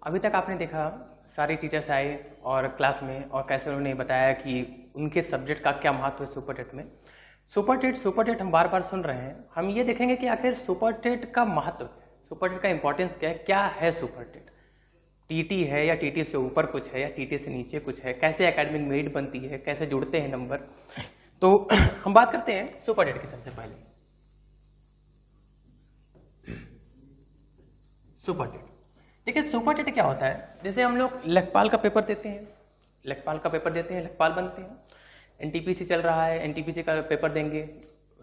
अभी तक आपने देखा सारे टीचर्स आए और क्लास में और कैसे उन्होंने बताया कि उनके सब्जेक्ट का क्या महत्व है सुपर टेट में। सुपर टेट हम बार बार सुन रहे हैं। हम ये देखेंगे कि आखिर सुपर टेट का महत्व, सुपर टेट का इंपॉर्टेंस क्या है सुपर टेट। टीटी है या टीटी से ऊपर कुछ है या टीटी से नीचे कुछ है, कैसे एकेडमिक मेरिट बनती है, कैसे जुड़ते हैं नंबर। तो हम बात करते हैं सुपर टेट की। सबसे पहले सुपर टेट, देखिए सुपर टेट क्या होता है। जैसे हम लोग लेखपाल का पेपर देते हैं, लेखपाल बनते हैं। एनटीपीसी चल रहा है, एनटीपीसी का पेपर देंगे,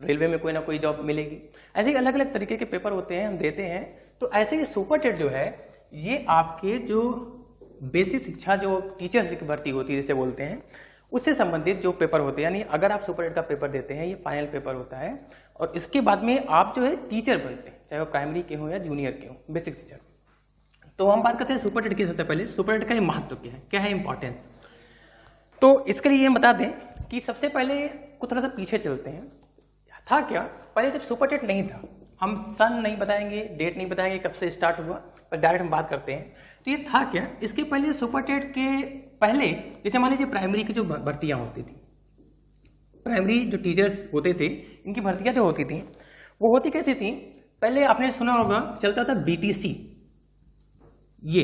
रेलवे में कोई ना कोई जॉब मिलेगी। ऐसे ही अलग अलग तरीके के पेपर होते हैं, हम देते हैं। तो ऐसे ही सुपर टेट जो है ये आपके जो बेसिक शिक्षा जो टीचर्स की भर्ती होती है जिसे बोलते हैं, उससे संबंधित जो पेपर होते हैं। यानी अगर आप सुपर टेट का पेपर देते हैं, ये फाइनल पेपर होता है और इसके बाद में आप जो है टीचर बनते हैं, चाहे वो प्राइमरी के हो या जूनियर के हो, बेसिक टीचर। तो हम बात करते हैं सुपर टेट की। सबसे पहले सुपर टेट का महत्व क्या है इंपॉर्टेंस। तो इसके लिए हम बता दें कि सबसे पहले कुछ थोड़ा सा पीछे चलते हैं। था क्या, पहले जब सुपर टेट नहीं था, हम सन नहीं बताएंगे, डेट नहीं बताएंगे कब से स्टार्ट हुआ, पर डायरेक्ट हम बात करते हैं। तो ये था क्या, इसके पहले सुपर टेट के पहले जैसे मान लीजिए प्राइमरी की जो भर्तियां होती थी, प्राइमरी जो टीचर्स होते थे इनकी भर्तियां जो होती थी वो होती कैसी थी। पहले आपने सुना होगा चलता था बीटीसी। ये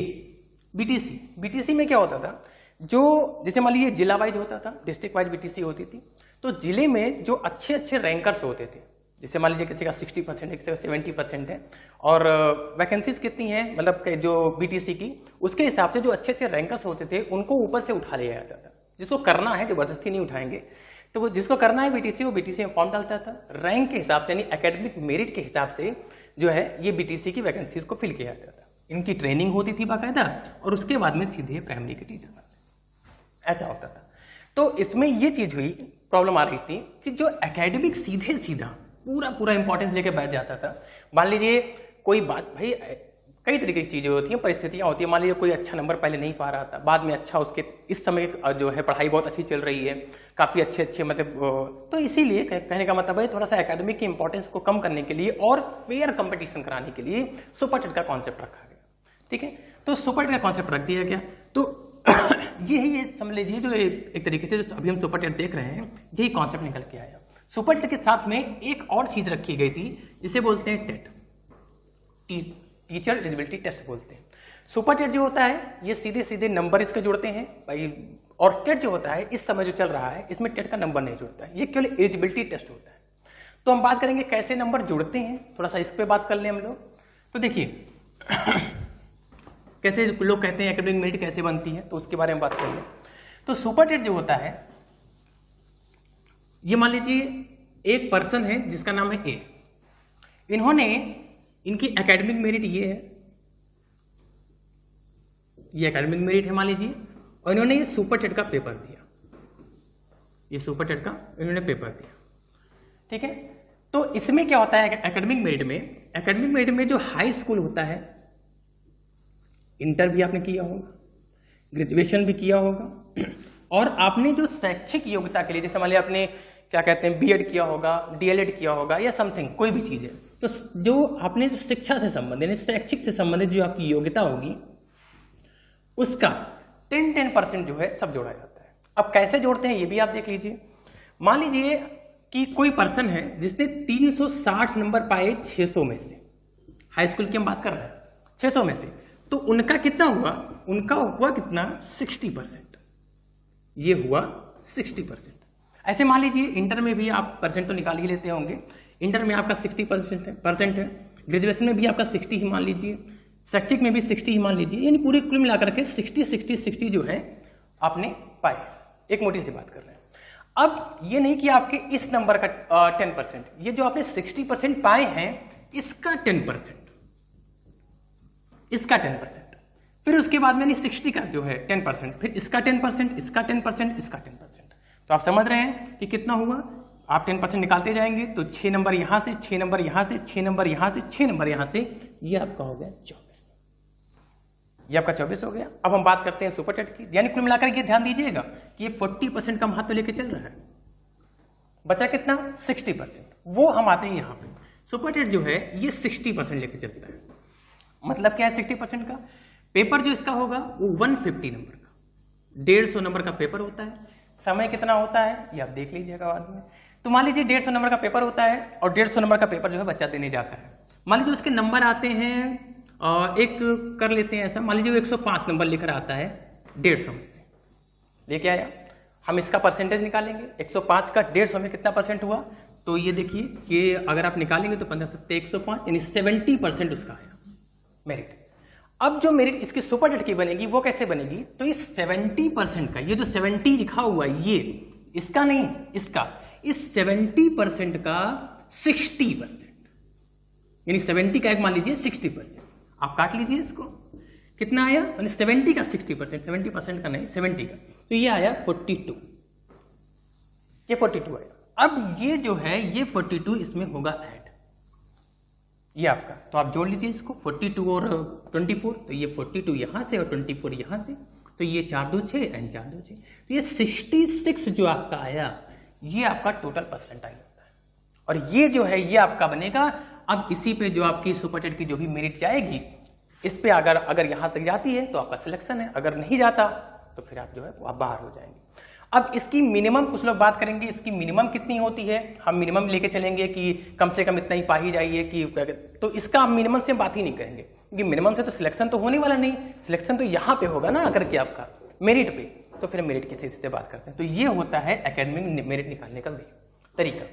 बीटीसी में क्या होता था, जो जैसे मान लीजिए जिला वाइज होता था, डिस्ट्रिक्ट वाइज बीटीसी होती थी। तो जिले में जो अच्छे अच्छे रैंकर्स होते थे, जैसे मान लीजिए किसी का 60% है, किसी का 70% है, और वैकेंसीज कितनी है मतलब जो बीटीसी की, उसके हिसाब से जो अच्छे अच्छे रैंकर्स होते थे उनको ऊपर से उठा लिया जाता था। जिसको करना है, जबरदस्ती नहीं उठाएंगे, तो वो जिसको करना है बीटीसी, वो बीटीसी में फॉर्म डालता था। रैंक के हिसाब से यानी एकेडमिक मेरिट के हिसाब से जो है ये बीटीसी की वैकेंसीज को फिल किया जाता था। इनकी ट्रेनिंग होती थी बाकायदा और उसके बाद में सीधे प्राइमरी के टीचर बनते, ऐसा होता था। तो इसमें ये चीज हुई, प्रॉब्लम आ रही थी कि जो एकेडमिक सीधे सीधा पूरा इंपॉर्टेंस लेके बैठ जाता था। मान लीजिए कोई बात, भाई कई तरीके की चीजें होती हैं, परिस्थितियां होती हैं। मान लीजिए कोई अच्छा नंबर पहले नहीं पा रहा था, बाद में अच्छा, उसके इस समय जो है पढ़ाई बहुत अच्छी चल रही है, काफी अच्छे मतलब, तो इसीलिए कहने का मतलब है थोड़ा सा एकेडमिक की इंपॉर्टेंस को कम करने के लिए और फेयर कंपटीशन कराने के लिए सुपर टेट का कॉन्सेप्ट रखा गया। ठीक है, तो सुपर टेट का कॉन्सेप्ट रख दिया गया। तो ये समझ लीजिए जो एक तरीके से जो अभी हम सुपर टेट देख रहे हैं, यही कॉन्सेप्ट निकल के आया। सुपर टेट के साथ में एक और चीज रखी गई थी जिसे बोलते हैं टेट, टीचर एलिजिबिलिटी टेस्ट बोलते हैं। सुपर टेट जो होता है ये सीधे सीधे नंबर इसके जुड़ते हैं भाई, और टेट जो होता है इस समय जो चल रहा है इसमें टेट का नंबर नहीं जुड़ता है, ये केवल एलिजिबिलिटी टेस्ट होता है। तो हम बात करेंगे कैसे नंबर जुड़ते हैं, थोड़ा सा इस पे बात कर लें हम लोग। तो देखिए कैसे लोग कहते हैं एकेडमिक मेरिट कैसे बनती है, तो उसके बारे में बात करेंगे। तो सुपर टेट जो होता है, ये मान लीजिए एक पर्सन है जिसका नाम है ए, इन्होंने, इनकी एकेडमिक मेरिट ये है, ये एकेडमिक मेरिट है मान लीजिए, और इन्होंने ये सुपर टेट का पेपर दिया, ये सुपर टेट का इन्होंने पेपर दिया। ठीक है, तो इसमें क्या होता है एकेडमिक मेरिट में, एकेडमिक मेरिट में जो हाई स्कूल होता है, इंटर भी आपने किया होगा, ग्रेजुएशन भी किया होगा, और आपने जो शैक्षिक योग्यता के लिए, जैसे मान लिया आपने क्या कहते हैं बीएड किया होगा, डीएलएड किया होगा या समथिंग कोई भी चीज है, तो जो आपने जो शिक्षा से संबंधित यानी शैक्षिक से संबंधित जो आपकी योग्यता होगी उसका 10% जो है सब जोड़ा जाता है। अब कैसे जोड़ते हैं ये भी आप देख लीजिए। मान लीजिए कि कोई पर्सन है जिसने 360 नंबर पाए 600 में से, हाई स्कूल की हम बात कर रहे हैं, 600 में से, तो उनका कितना हुआ, उनका हुआ कितना 60%, ये हुआ 60%। ऐसे मान लीजिए इंटर में भी आप परसेंट तो निकाल ही लेते होंगे, इंटर में आपका 60% है, ग्रेजुएशन में भी आपका 60 ही मान लीजिए, शैक्षिक में भी 60 ही मान लीजिए, यानी पूरे कुल मिलाकर के 60 जो है आपने पाए। एक मोटी सी बात कर रहे हैं। अब ये नहीं कि आपके इस नंबर का 10%, ये जो आपने 60% पाए हैं इसका 10%, इसका 10%, फिर उसके बाद में 60 का जो है 10%, फिर इसका 10%, इसका 10%, इसका 10%। तो आप समझ रहे हैं कि कितना हुआ। आप 10% निकालते जाएंगे तो 6 नंबर यहां से, 6 नंबर यहां से, 6 नंबर यहां से, 6 नंबर यहां से, ये आपका हो गया 24, ये आपका 24 हो गया। अब हम बात करते हैं सुपर टेट की, यानी कुल मिलाकर ये ध्यान दीजिएगा कि ये 40% का महत्व लेके चल रहा है। बचा कितना 60%, वो हम आते हैं यहां पे। सुपर टेट जो है ये 60% लेके चलता है। मतलब क्या है 60% का, पेपर जो इसका होगा वो 150 नंबर का, 150 नंबर का पेपर होता है। समय कितना होता है ये आप देख लीजिएगा बाद में। तो मान लीजिए 150 नंबर का पेपर होता है और 150 नंबर का पेपर जो है बच्चा देने जाता है। मान लीजिए उसके नंबर आते हैं एक कर लेते हैं ऐसा, मान लीजिए वो 105 नंबर लिखकर आता है 150 में से, लेके आया। हम इसका परसेंटेज निकालेंगे, 105 का 150 में कितना परसेंट हुआ, तो ये देखिए ये अगर आप निकालेंगे तो 15 सत्ते 105 यानी 70% उसका आया मेरिट। अब जो मेरिट इसकी सुपरटेट की बनेगी वो कैसे बनेगी, तो इस 70% का, ये जो 70 लिखा हुआ है ये इसका नहीं, इसका, इस 70% का 60% यानी 70 का एक मान लीजिए 60%, आप काट लीजिए इसको, कितना आया, यानी 70 का 60%, 70% का नहीं 70 का, तो ये आया 42, ये 42 आया। अब ये जो है ये 42 इसमें होगा ऐड, ये आपका, तो आप जोड़ लीजिए इसको 42 और 24, तो ये 42 यहां से और 24 यहां से, तो ये 4 2 6 एंड 4 2 6, तो ये 66 जो आपका आया ये आपका टोटल परसेंटाइल होता है। और ये जो है ये आपका बनेगा। अब इसी पे जो आपकी सुपरटेट की जो भी मेरिट जाएगी इस पे अगर यहां तक जाती है तो आपका सिलेक्शन है, अगर नहीं जाता तो फिर आप जो है आप बाहर हो जाएंगे। अब इसकी मिनिमम कुछ लोग बात करेंगे, इसकी मिनिमम कितनी होती है, हम मिनिमम लेके चलेंगे कि कम से कम इतना ही पा ही जाइए कि, तो इसका हम मिनिमम से बात ही नहीं करेंगे क्योंकि मिनिमम से तो सिलेक्शन तो होने वाला नहीं, सिलेक्शन तो यहाँ पे होगा ना अगर कि आपका मेरिट पे, तो फिर मेरिट की सीधे बात करते हैं। तो ये होता है एकेडमिक मेरिट निकालने का तरीका।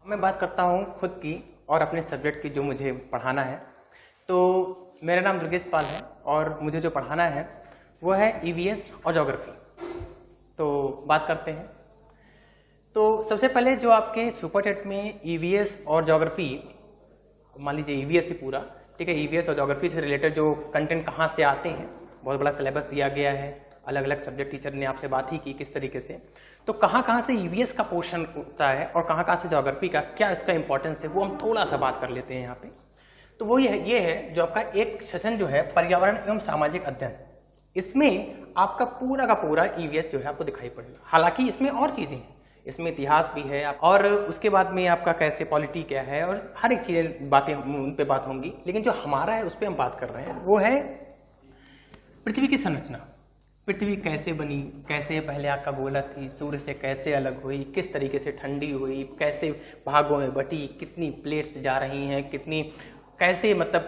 मैं बात करता हूँ खुद की और अपने सब्जेक्ट की जो मुझे पढ़ाना है। तो मेरा नाम दुर्गेश पाल है और मुझे जो पढ़ाना है वो है ईवीएस और ज्योग्राफी। तो बात करते हैं। तो सबसे पहले जो आपके सुपरटेट में ईवीएस और ज्योग्राफी, मान लीजिए ईवीएस ही पूरा, ठीक है, ईवीएस और ज्योग्राफी से रिलेटेड जो कंटेंट कहाँ से आते हैं, बहुत बड़ा सिलेबस दिया गया है, अलग अलग सब्जेक्ट टीचर ने आपसे बात ही की किस तरीके से, तो कहाँ से ईवीएस का पोर्शन होता है और कहाँ से ज्योग्राफी का, क्या इसका इंपॉर्टेंस है, वो हम थोड़ा सा बात कर लेते हैं यहाँ पे। तो वो ये है जो आपका एक सेशन जो है पर्यावरण एवं सामाजिक अध्ययन, इसमें आपका पूरा का पूरा ईवीएस जो है आपको दिखाई पड़ेगा। हालांकि इसमें और चीजें हैं, इसमें इतिहास भी है और उसके बाद में आपका कैसे पॉलिटी क्या है और हर एक चीजें बातें उन पे बात होंगी, लेकिन जो हमारा है उस पर हम बात कर रहे हैं वो है पृथ्वी की संरचना। पृथ्वी कैसे बनी, कैसे पहले आग का गोला थी, सूर्य से कैसे अलग हुई, किस तरीके से ठंडी हुई, कैसे भागों में बटी, कितनी प्लेट्स जा रही हैं, कितनी कैसे मतलब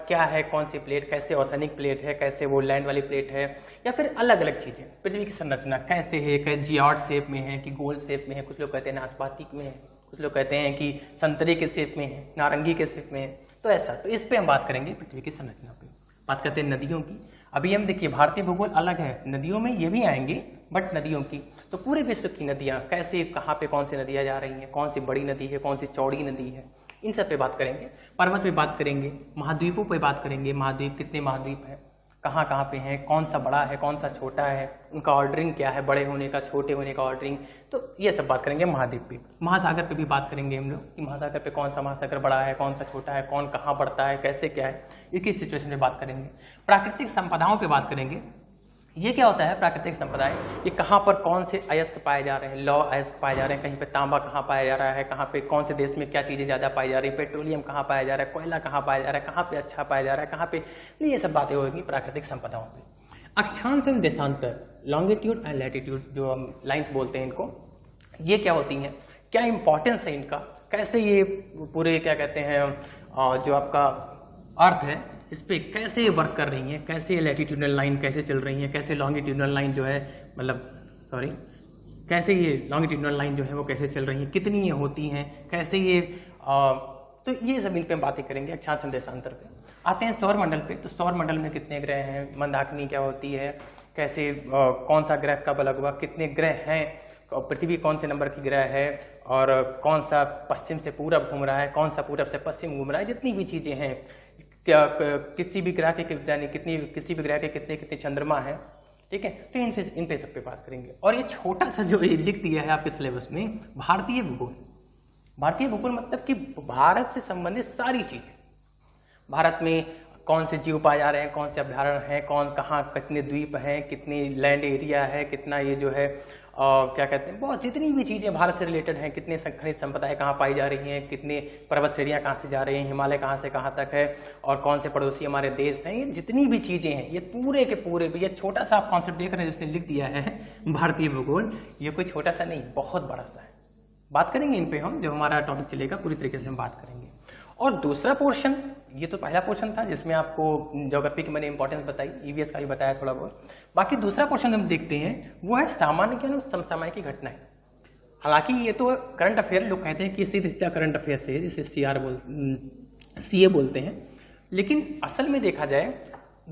क्या है कौन सी प्लेट, कैसे ओशनिक प्लेट है, कैसे वो लैंड वाली प्लेट है, या फिर अलग अलग चीजें। पृथ्वी की संरचना कैसे है, कैसे जियार्ड शेप में है कि गोल शेप में है, कुछ लोग कहते हैं नाशपाती में है, कुछ लोग कहते हैं कि संतरे के शेप में है, नारंगी के शेप में है, तो ऐसा। तो इस पे हम बात करेंगे पृथ्वी की संरचना पे। बात करते हैं नदियों की। अभी हम देखिए भारतीय भूगोल अलग है, नदियों में ये भी आएंगे, बट नदियों की तो पूरे विश्व की नदियां कैसे, कहाँ पे कौन सी नदियां जा रही हैं, कौन सी बड़ी नदी है, कौन सी चौड़ी नदी है, इन सब पे बात करेंगे। पर्वत पे बात करेंगे, महाद्वीपों पे बात करेंगे, महाद्वीप कितने महाद्वीप हैं, कहाँ पे हैं, कौन सा बड़ा है, कौन सा छोटा है, उनका ऑर्डरिंग क्या है, बड़े होने का, छोटे होने का ऑर्डरिंग, तो ये सब बात करेंगे महाद्वीप पे। महासागर पे भी बात करेंगे हम लोग कि महासागर पे कौन सा महासागर बड़ा है, कौन सा छोटा है, कौन कहाँ बढ़ता है, कैसे क्या है, इसकी सिचुएशन में बात करेंगे। प्राकृतिक संपदाओं पे बात करेंगे। ये क्या होता है प्राकृतिक संपदाएं, ये कहाँ पर कौन से अयस्क पाए जा रहे हैं, लौह अयस्क पाए जा रहे हैं, कहीं पे तांबा कहाँ पाया जा रहा है, कहाँ पे कौन से देश में क्या चीजें ज्यादा पाई जा रही है, पेट्रोलियम कहाँ पाया जा रहा है, कोयला कहाँ पाया जा रहा है, कहाँ पे अच्छा पाया जा रहा है, कहाँ पे, ये सब बातें होगी प्राकृतिक संपदाओं पे। अक्षांश एवं देशांतर, लॉन्गिट्यूड एंड लैटिट्यूड, जो हम लाइन्स बोलते हैं इनको, ये क्या होती हैं, क्या इंपॉर्टेंस है इनका, कैसे ये पूरे क्या कहते हैं जो आपका अर्थ है इस पे कैसे वर्क कर रही है, कैसे लैटिट्यूडनल लाइन कैसे चल रही है, कैसे लॉन्गिट्यूडनल लाइन जो है कैसे ये लॉन्गिट्यूडनल लाइन जो है वो कैसे चल रही है, कितनी ये होती हैं, कैसे ये तो ये सब इन पे हम बातें करेंगे। अक्षांश एवं देशांतर पे आते हैं सौर मंडल पे। तो सौर मंडल में कितने ग्रह हैं, मंदाकिनी क्या होती है, कैसे कौन सा ग्रह कब अलग हुआ, कितने ग्रह हैं, पृथ्वी कौन से नंबर की ग्रह है और कौन सा पश्चिम से पूरब घूम रहा है, कौन सा पूरब से पश्चिम घूम रहा है, जितनी भी चीजें हैं, क्या किसी भी ग्रह के किसी भी ग्रह के कितने कितने चंद्रमा है, ठीक है, तो इन पे सब पे बात करेंगे। और ये छोटा सा जो लिख दिया है आपके सिलेबस में, भारतीय भूगोल। भारतीय भूगोल मतलब कि भारत से संबंधित सारी चीजें, भारत में कौन से जीव पाए जा रहे हैं, कौन से अभ्यारण्य हैं, कौन कहाँ कितने द्वीप हैं, कितनी लैंड एरिया है, कितना ये जो है क्या कहते हैं, बहुत जितनी भी चीज़ें भारत से रिलेटेड हैं, कितने खनिज संपदाएं कहाँ पाई जा रही हैं, कितने पर्वत श्रेणियाँ कहाँ से जा रही हैं, हिमालय कहाँ से कहाँ तक है, और कौन से पड़ोसी हमारे देश हैं, ये जितनी भी चीज़ें हैं, ये पूरे के पूरे भी, ये छोटा सा आप कॉन्सेप्ट देख रहे हैं जिसने लिख दिया है भारतीय भूगोल, ये कोई छोटा सा नहीं, बहुत बड़ा सा है। बात करेंगे इन पे हम, जब हमारा टॉपिक चलेगा पूरी तरीके से हम बात करेंगे। और दूसरा पोर्शन, ये तो पहला पोर्शन था जिसमें आपको ज्योग्राफी की मैंने इंपॉर्टेंस बताई, ईवीएस का भी बताया थोड़ा बहुत। बाकी दूसरा पोर्शन हम देखते हैं वो है सामान्य ज्ञान और समसामयिक की घटनाएं। हालांकि ये तो करंट अफेयर, लोग कहते हैं कि सीधे सीधा करंट अफेयर से, जिसे सीए बोलते हैं, लेकिन असल में देखा जाए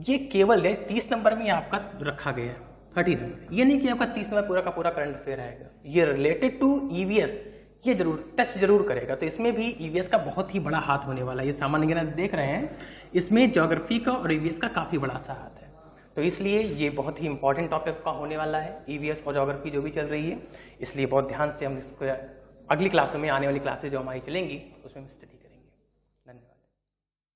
ये केवल है 30 नंबर में आपका रखा गया है, 30 नंबर। ये नहीं कि आपका 30 नंबर पूरा का पूरा करंट अफेयर आएगा, ये रिलेटेड टू ईवीएस ये जरूर टच जरूर करेगा। तो इसमें भी ईवीएस का बहुत ही बड़ा हाथ होने वाला है। ये सामान्य ज्ञान देख रहे हैं, इसमें ज्योग्राफी का और ईवीएस का काफी बड़ा सा हाथ है। तो इसलिए ये बहुत ही इंपॉर्टेंट टॉपिक का होने वाला है, ईवीएस और ज्योग्राफी जो भी चल रही है। इसलिए बहुत ध्यान से हम इसको अगली क्लासों में, आने वाली क्लासेज जो हमारी चलेंगी उसमें स्टडी